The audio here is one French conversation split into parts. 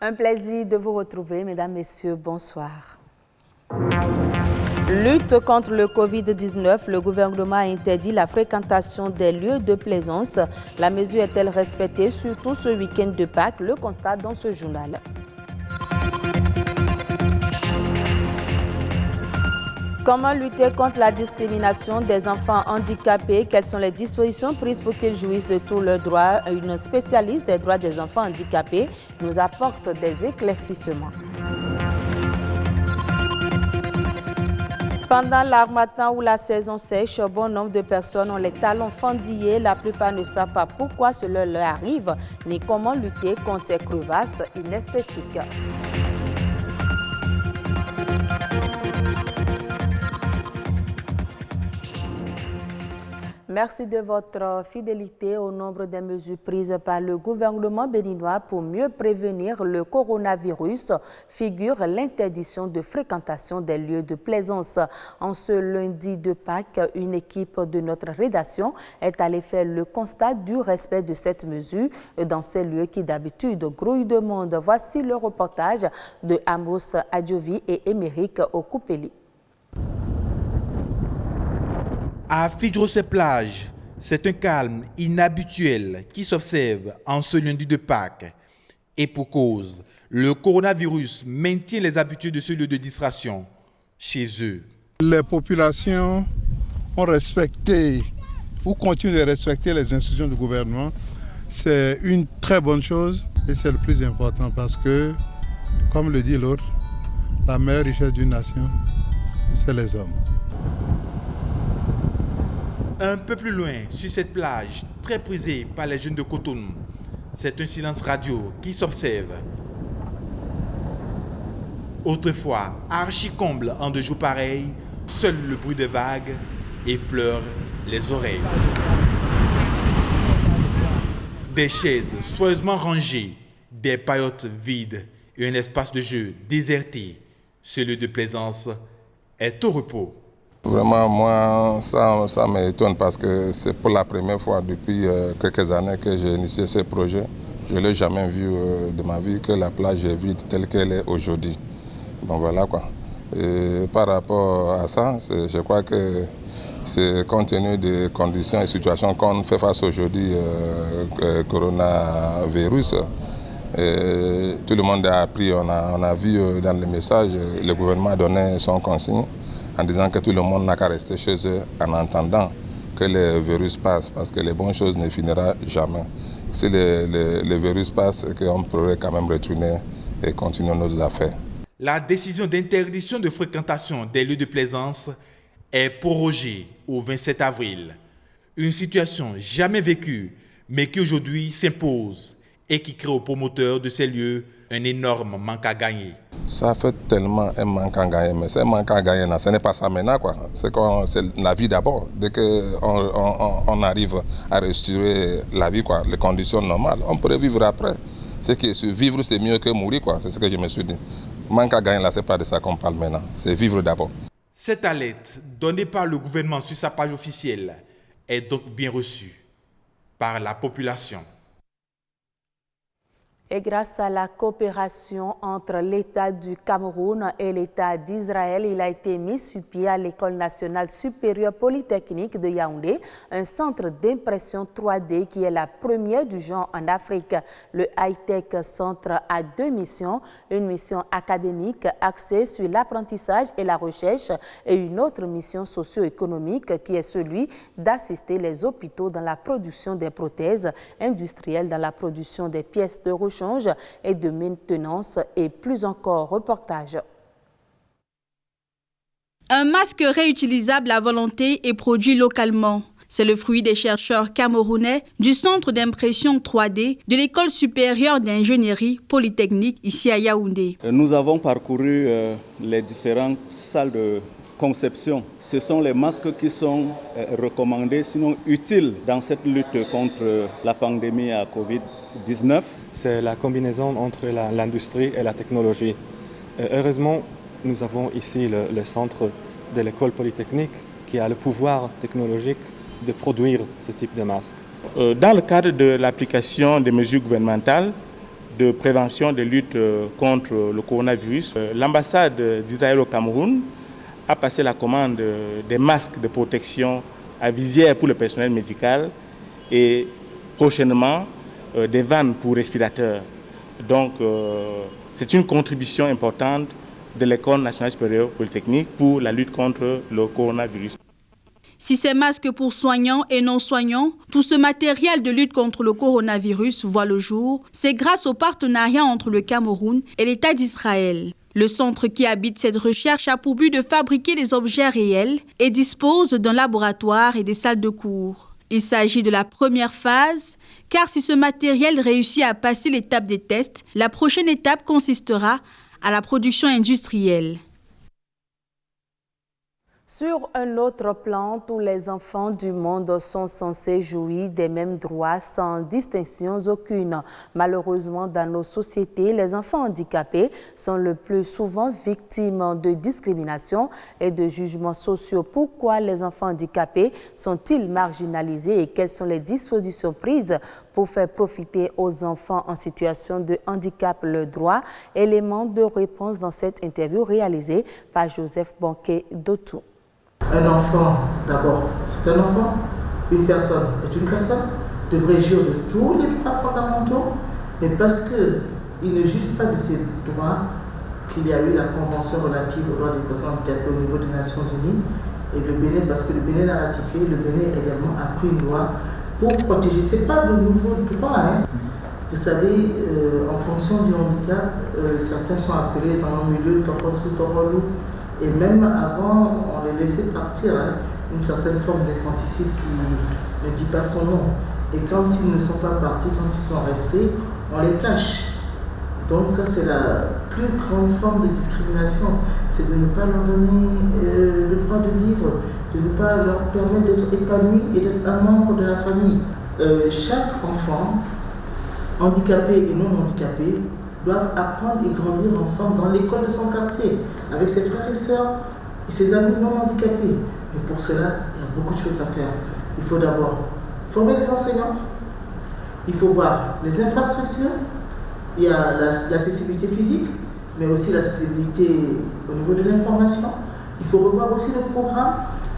Un plaisir de vous retrouver, mesdames, messieurs, bonsoir. Lutte contre le Covid-19, le gouvernement a interdit la fréquentation des lieux de plaisance. La mesure est-elle respectée, surtout ce week-end de Pâques? Le constat dans ce journal. Comment lutter contre la discrimination des enfants handicapés? Quelles sont les dispositions prises pour qu'ils jouissent de tous leurs droits? Une spécialiste des droits des enfants handicapés nous apporte des éclaircissements. Pendant l'harmattan ou la saison sèche, bon nombre de personnes ont les talons fendillés. La plupart ne savent pas pourquoi cela leur arrive, ni comment lutter contre ces crevasses inesthétiques. Merci de votre fidélité au nombre des mesures prises par le gouvernement béninois pour mieux prévenir le coronavirus. Figure l'interdiction de fréquentation des lieux de plaisance. En ce lundi de Pâques, une équipe de notre rédaction est allée faire le constat du respect de cette mesure dans ces lieux qui d'habitude grouillent de monde. Voici le reportage de Amos Adjovi et Émeric Okupeli. À Fidjros-et-Plage, c'est un calme inhabituel qui s'observe en ce lundi de Pâques. Et pour cause, le coronavirus maintient les habitudes de ce lieu de distraction chez eux. Les populations ont respecté ou continuent de respecter les instructions du gouvernement. C'est une très bonne chose et c'est le plus important parce que, comme le dit l'autre, la meilleure richesse d'une nation, c'est les hommes. Un peu plus loin, sur cette plage, très prisée par les jeunes de Cotonou, c'est un silence radio qui s'observe. Autrefois, archi-comble en de jours pareils, seul le bruit des vagues effleure les oreilles. Des chaises soigneusement rangées, des paillotes vides et un espace de jeu déserté. Ce lieu de plaisance est au repos. Vraiment, moi, ça m'étonne parce que c'est pour la première fois depuis quelques années que j'ai initié ce projet. Je ne l'ai jamais vu de ma vie que la plage est vide telle qu'elle est aujourd'hui. Donc voilà quoi. Et par rapport à ça, je crois que c'est compte tenu des conditions et situations qu'on fait face aujourd'hui, coronavirus. Et tout le monde a appris, on a vu dans les messages, le gouvernement a donné son consigne en disant que tout le monde n'a qu'à rester chez eux en attendant que le virus passe, parce que les bonnes choses ne finiront jamais. Si le virus passe, on pourrait quand même retourner et continuer nos affaires. La décision d'interdiction de fréquentation des lieux de plaisance est prorogée au 27 avril. Une situation jamais vécue, mais qui aujourd'hui s'impose et qui crée aux promoteurs de ces lieux un énorme manque à gagner. Ça fait tellement un manque à gagner, mais c'est un manque à gagner, ce n'est pas ça maintenant, quoi. C'est la vie d'abord. Dès qu'on arrive à restaurer la vie, quoi, les conditions normales, on pourrait vivre après. Vivre, c'est mieux que mourir, quoi. C'est ce que je me suis dit. Manque à gagner, là, ce n'est pas de ça qu'on parle maintenant. C'est vivre d'abord. Cette alerte donnée par le gouvernement sur sa page officielle est donc bien reçue par la population. Et grâce à la coopération entre l'État du Cameroun et l'État d'Israël, il a été mis sur pied à l'École nationale supérieure polytechnique de Yaoundé, un centre d'impression 3D qui est la première du genre en Afrique. Le High-Tech Centre a deux missions, une mission académique axée sur l'apprentissage et la recherche et une autre mission socio-économique qui est celui d'assister les hôpitaux dans la production des prothèses, industrielles dans la production des pièces de rechange et de maintenance et plus encore. Reportage. Un masque réutilisable à volonté et produit localement. C'est le fruit des chercheurs camerounais du Centre d'impression 3D de l'École supérieure d'ingénierie polytechnique ici à Yaoundé. Nous avons parcouru les différentes salles de conception. Ce sont les masques qui sont recommandés, sinon utiles dans cette lutte contre la pandémie à Covid-19. C'est la combinaison entre l'industrie et la technologie. Heureusement, nous avons ici le centre de l'école polytechnique qui a le pouvoir technologique de produire ce type de masque. Dans le cadre de l'application des mesures gouvernementales de prévention, de lutte contre le coronavirus. L'ambassade d'Israël au Cameroun a passé la commande des masques de protection à visière pour le personnel médical et prochainement des vannes pour respirateurs. Donc c'est une contribution importante de l'École nationale supérieure polytechnique pour la lutte contre le coronavirus. Si ces masques pour soignants et non soignants, tout ce matériel de lutte contre le coronavirus voit le jour, c'est grâce au partenariat entre le Cameroun et l'État d'Israël. Le centre qui habite cette recherche a pour but de fabriquer des objets réels et dispose d'un laboratoire et des salles de cours. Il s'agit de la première phase, car si ce matériel réussit à passer l'étape des tests, la prochaine étape consistera à la production industrielle. Sur un autre plan, tous les enfants du monde sont censés jouir des mêmes droits sans distinction aucune. Malheureusement, dans nos sociétés, les enfants handicapés sont le plus souvent victimes de discrimination et de jugements sociaux. Pourquoi les enfants handicapés sont-ils marginalisés et quelles sont les dispositions prises pour faire profiter aux enfants en situation de handicap le droit? Élément de réponse dans cette interview réalisée par Joseph Banquet-Dotou. Un enfant, d'abord, c'est un enfant. Une personne est une personne, devrait jouir de tous les droits fondamentaux, mais parce qu'il ne juge pas de ces droits qu'il y a eu la Convention relative aux droits des personnes handicapées au niveau des Nations Unies, et le Bénin, parce que le Bénin l'a ratifié, le Bénin également a pris une loi pour protéger. Ce n'est pas de nouveaux droits. Vous savez, en fonction du handicap, certains sont appelés dans le milieu Torosu, Torolu. Et même avant, on les laissait partir, une certaine forme d'infanticide qui ne dit pas son nom. Et quand ils ne sont pas partis, quand ils sont restés, on les cache. Donc ça, c'est la plus grande forme de discrimination. C'est de ne pas leur donner le droit de vivre, de ne pas leur permettre d'être épanouis et d'être un membre de la famille. Chaque enfant, handicapé et non handicapé, doivent apprendre et grandir ensemble dans l'école de son quartier, avec ses frères et sœurs et ses amis non handicapés. Et pour cela, il y a beaucoup de choses à faire. Il faut d'abord former les enseignants, il faut voir les infrastructures, il y a l'accessibilité physique, mais aussi l'accessibilité au niveau de l'information. Il faut revoir aussi le programme,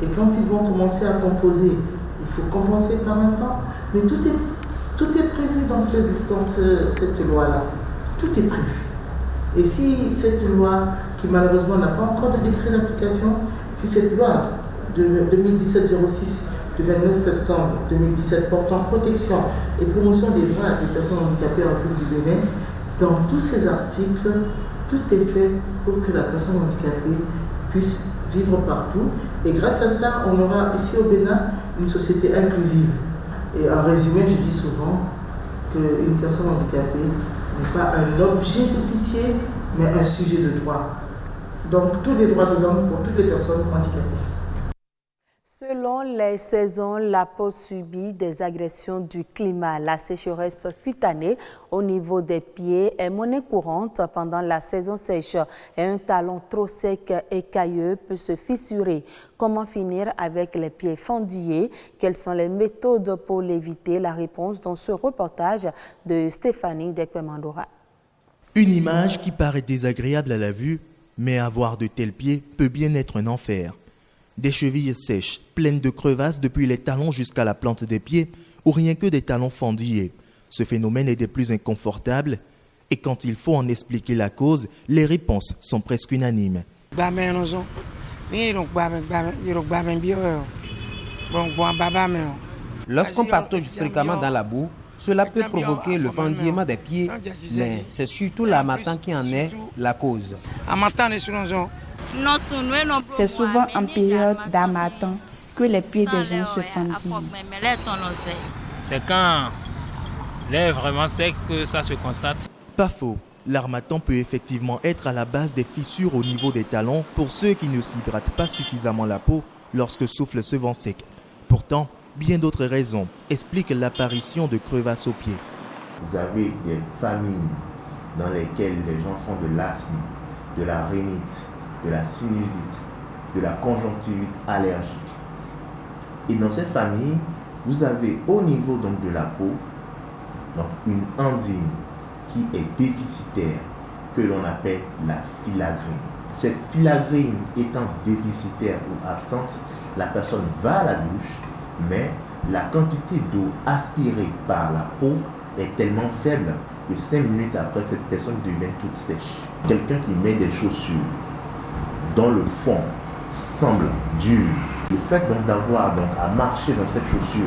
et quand ils vont commencer à composer, il faut compenser par un temps. Mais tout est prévu dans cette loi-là. Tout est prévu. Et si cette loi, qui malheureusement n'a pas encore de décret d'application, si cette loi de 2017-06 du 29 septembre 2017 portant protection et promotion des droits des personnes handicapées en République du Bénin, dans tous ces articles, tout est fait pour que la personne handicapée puisse vivre partout. Et grâce à ça, on aura ici au Bénin une société inclusive. Et en résumé, je dis souvent qu'une personne handicapée n'est pas un objet de pitié, mais un sujet de droit. Donc tous les droits de l'homme pour toutes les personnes handicapées. Selon les saisons, la peau subit des agressions du climat. La sécheresse cutanée au niveau des pieds est monnaie courante pendant la saison sèche et un talon trop sec et cailleux peut se fissurer. Comment finir avec les pieds fendillés? Quelles sont les méthodes pour l'éviter? La réponse dans ce reportage de Stéphanie Dekwemandora. Une image qui paraît désagréable à la vue, mais avoir de tels pieds peut bien être un enfer. Des chevilles sèches, pleines de crevasses depuis les talons jusqu'à la plante des pieds, ou rien que des talons fendillés. Ce phénomène est des plus inconfortables, et quand il faut en expliquer la cause, les réponses sont presque unanimes. Lorsqu'on patauge fréquemment dans la boue, cela peut provoquer le fendillement des pieds, mais c'est surtout l'harmattan qui en est la cause. C'est souvent en période d'harmattan que les pieds des gens se fendillent. C'est quand l'air est vraiment sec que ça se constate. Pas faux. L'harmattan peut effectivement être à la base des fissures au niveau des talons pour ceux qui ne s'hydratent pas suffisamment la peau lorsque souffle ce vent sec. Pourtant, bien d'autres raisons expliquent l'apparition de crevasses aux pieds. Vous avez des familles dans lesquelles les gens font de l'asthme, de la rhinite, de la sinusite, de la conjonctivite allergique. Et dans cette famille, vous avez au niveau donc de la peau donc une enzyme qui est déficitaire, que l'on appelle la filagrine. Cette filagrine étant déficitaire ou absente, la personne va à la douche, mais la quantité d'eau aspirée par la peau est tellement faible que 5 minutes après, cette personne devient toute sèche. Quelqu'un qui met des chaussures dont le fond semble dur, le fait donc d'avoir à marcher dans cette chaussure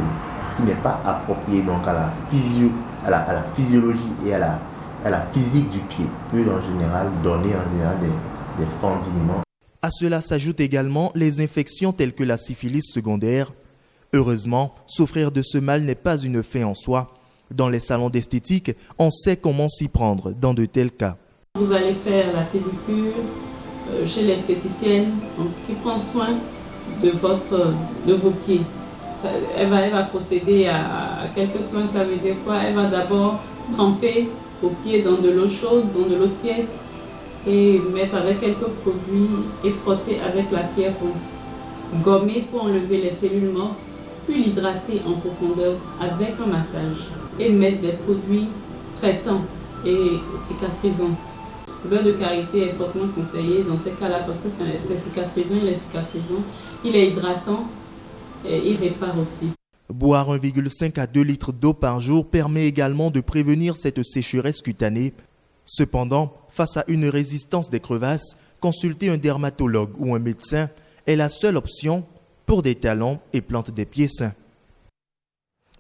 qui n'est pas appropriée donc à la physiologie et à la physique du pied peut en général donner des fendillements. À cela s'ajoutent également les infections telles que la syphilis secondaire. Heureusement, souffrir de ce mal n'est pas une fin en soi. Dans les salons d'esthétique, on sait comment s'y prendre dans de tels cas. Vous allez faire la pédicure chez l'esthéticienne qui prend soin de vos pieds. Elle va procéder à quelques soins. Ça veut dire quoi? Elle va d'abord tremper vos pieds dans de l'eau chaude, dans de l'eau tiède, et mettre avec quelques produits et frotter avec la pierre ponce. Gommer pour enlever les cellules mortes, puis l'hydrater en profondeur avec un massage et mettre des produits traitants et cicatrisants. Le beurre de karité est fortement conseillé dans ces cas-là parce que c'est cicatrisant, il est hydratant et il répare aussi. Boire 1,5 à 2 litres d'eau par jour permet également de prévenir cette sécheresse cutanée. Cependant, face à une résistance des crevasses, consulter un dermatologue ou un médecin est la seule option pour des talons et plantes des pieds sains.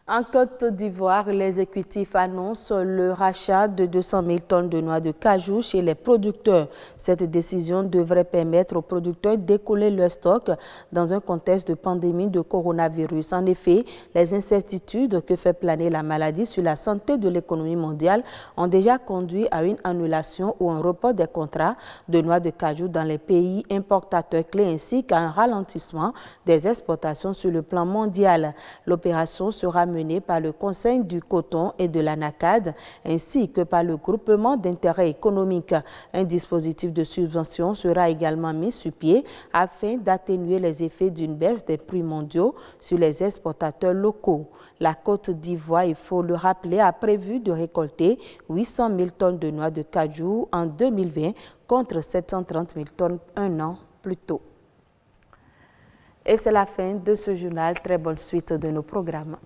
En Côte d'Ivoire, l'exécutif annonce le rachat de 200 000 tonnes de noix de cajou chez les producteurs. Cette décision devrait permettre aux producteurs d'écouler leur stock dans un contexte de pandémie de coronavirus. En effet, les incertitudes que fait planer la maladie sur la santé de l'économie mondiale ont déjà conduit à une annulation ou un report des contrats de noix de cajou dans les pays importateurs clés ainsi qu'à un ralentissement des exportations sur le plan mondial. L'opération sera menée par le Conseil du coton et de l'ANACAD ainsi que par le groupement d'intérêt économique. Un dispositif de subvention sera également mis sur pied afin d'atténuer les effets d'une baisse des prix mondiaux sur les exportateurs locaux. La Côte d'Ivoire, il faut le rappeler, a prévu de récolter 800 000 tonnes de noix de cajou en 2020 contre 730 000 tonnes un an plus tôt. Et c'est la fin de ce journal. Très bonne suite de nos programmes.